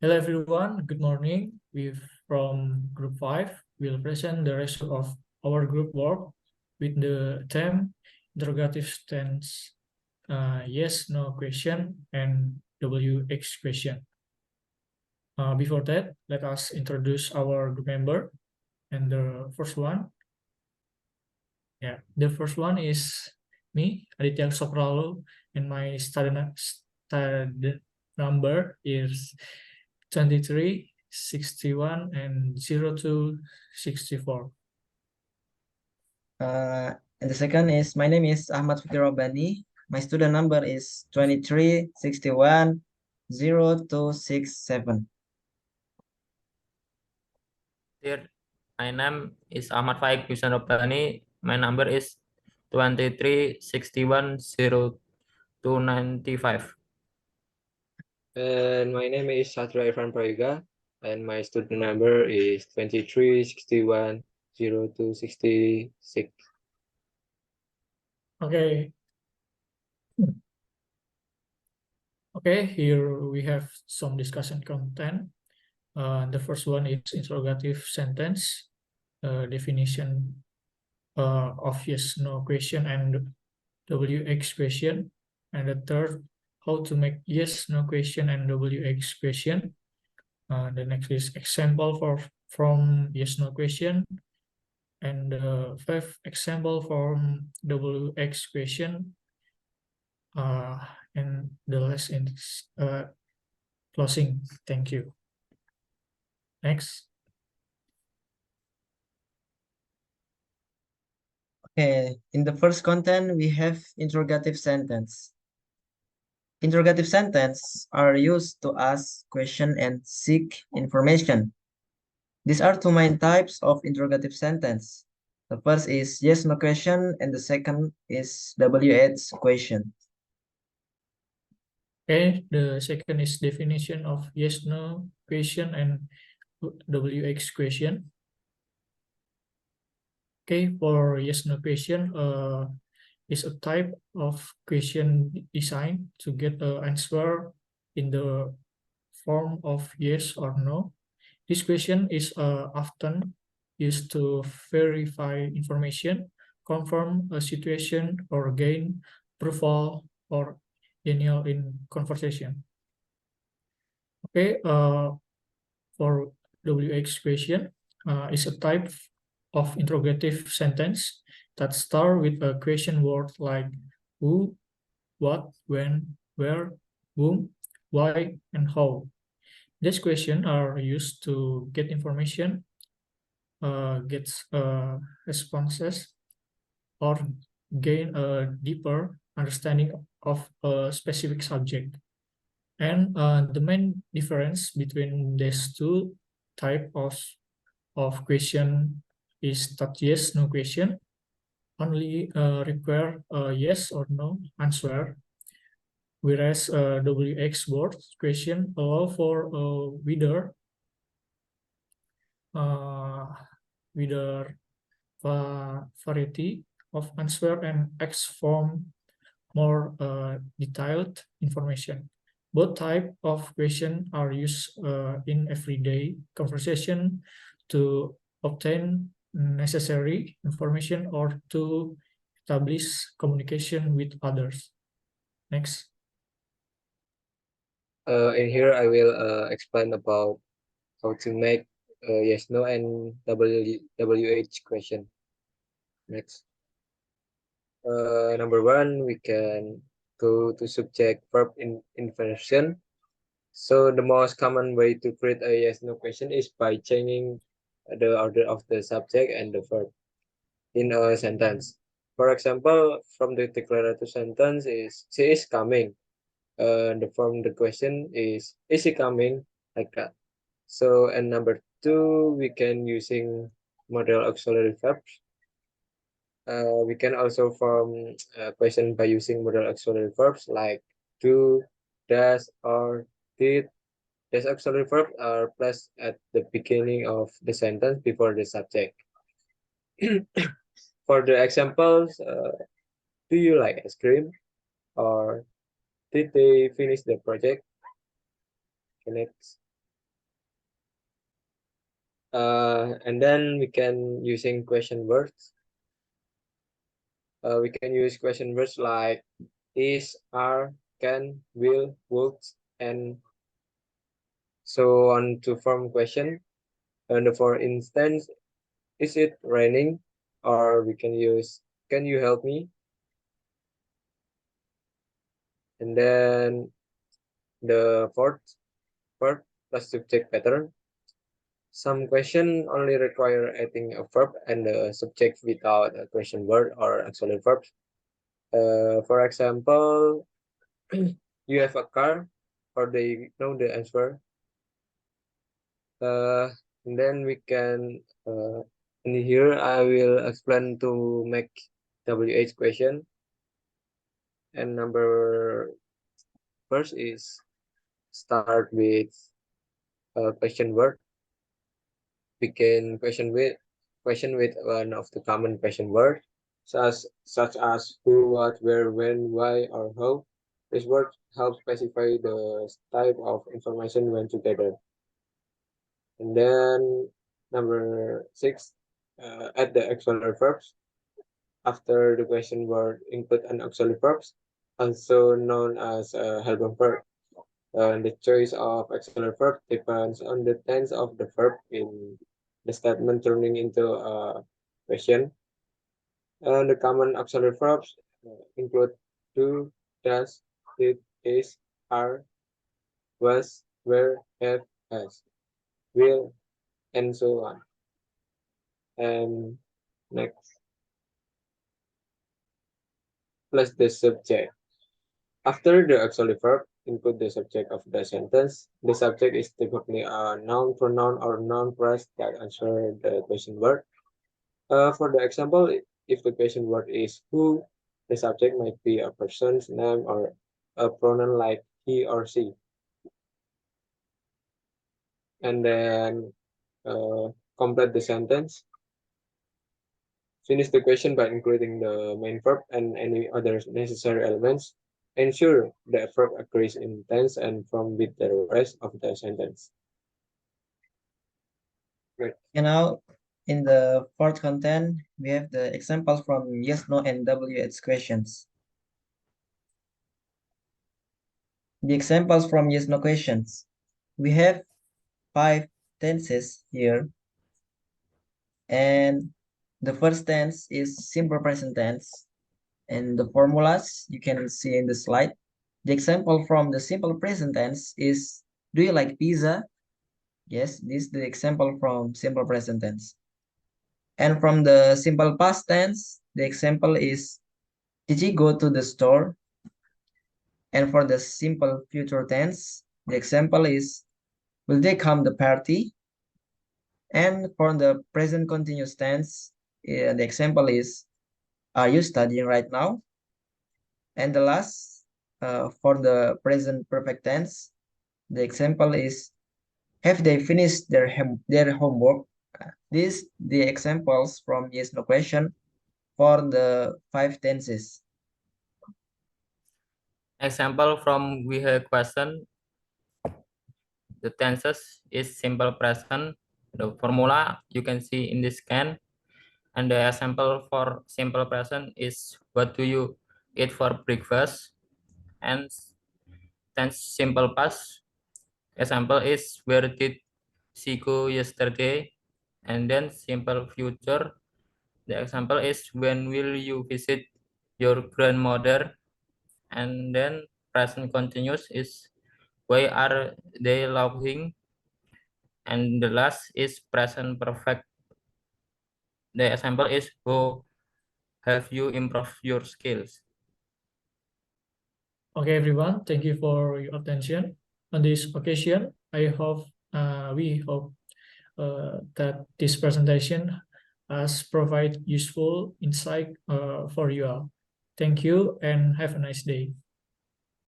Hello everyone, good morning. We from Group 5 will present the result of our group work with the theme interrogative tense, yes, no question, and WH question. Before that, let us introduce our group member. And the first one, the first one is me, Aditya Sopralo, and my study number is 23, 61, and 0264. And the second is, my name is Ahmad Fikri Robbani. My student number is 23610267. Here, my name is Ahmad Faiq Robbani. My number is 23610295. And my name is Satria Irfan Prayoga, and my student number is 23610266. Okay. Okay, here we have some discussion content. The first one is interrogative sentence, definition of yes, no question and WH question. And the third, how to make yes, no question and WH question. The next is example from yes, no question. And the fifth example from WH question. And the last is closing. Thank you. Next. Okay, in the first content, we have interrogative sentence. Interrogative sentences are used to ask question and seek information. These are two main types of interrogative sentence. The first is yes, no question, and the second is WH question. Okay, the second is definition of yes, no question and WH question. Okay, for yes, no question, is a type of question designed to get an answer in the form of yes or no. This question is often used to verify information, confirm a situation, or gain approval or denial in conversation. Okay, for WH question is a type of interrogative sentence that start with a question word like who, what, when, where, whom, why, and how. These questions are used to get information, get responses, or gain a deeper understanding of a specific subject. And the main difference between these two types of question is that yes, no question only require a yes or no answer, whereas WX word question allow for a wider variety of answer and X form more detailed information. Both type of question are used in everyday conversation to obtain necessary information or to establish communication with others. Next. In here, I will explain about how to make yes, no, and WH question. Next. Number one, we can go to subject verb inversion. So the most common way to create a yes no question is by changing the order of the subject and the verb in a sentence. For example, from the declarative sentence is she is coming. The form the question is she coming, like that. So and number two, we can using model auxiliary verbs. We can also form a question by using modal auxiliary verbs like do, does, or did. These auxiliary verbs are placed at the beginning of the sentence before the subject. For the examples, do you like ice cream? Or did they finish the project? Okay, next. And then we can using question words. We can use question words like is, are, can, will, would, and so on to form question. And for instance, is it raining? Or we can use, can you help me? And then the fourth verb plus subject pattern. Some question only require adding a verb and the subject without a question word or auxiliary verb. For example, you have a car, or they know the answer. And then we can, in here I will explain to make WH question. And number first is start with a question word. Begin question with one of the common question words, such as who, what, where, when, why, or how. This word helps specify the type of information when together. And then number 6, add the auxiliary verbs. After the question word, include an auxiliary verbs, also known as a helping verb. The choice of auxiliary verb depends on the tense of the verb in the statement turning into a question. The common auxiliary verbs include do, does, did, is, are, was, were, have, has, will, and so on. And next, plus the subject. After the auxiliary verb, include the subject of the sentence. The subject is typically a noun, pronoun, or noun phrase that answer the question word. For the example, if the question word is who, the subject might be a person's name or a pronoun like he or she. And then complete the sentence. Finish the question by including the main verb and any other necessary elements. Ensure the verb agrees in tense and form with the rest of the sentence. Great. And now, in the fourth content, we have the examples from yes, no, and WH questions. The examples from yes, no questions. We have 5 tenses here. And the first tense is simple present tense. And the formulas you can see in the slide. The example from the simple present tense is, do you like pizza? Yes, this is the example from simple present tense. And from the simple past tense, the example is, did you go to the store? And for the simple future tense, the example is, will they come to the party? And for the present continuous tense, the example is, are you studying right now? And the last, for the present perfect tense, the example is, have they finished their homework? These the examples from yes no question for the 5 tenses. Example from we have question. The tenses is simple present. The formula you can see in this scan. And the example for simple present is what do you eat for breakfast? And tense simple past example is where did she go yesterday? And then simple future, the example is when will you visit your grandmother? And then present continuous is why are they laughing? And the last is present perfect. The example is how have you improved your skills? Okay, everyone, thank you for your attention. On this occasion, we hope that this presentation has provided useful insight for you all. Thank you and have a nice day.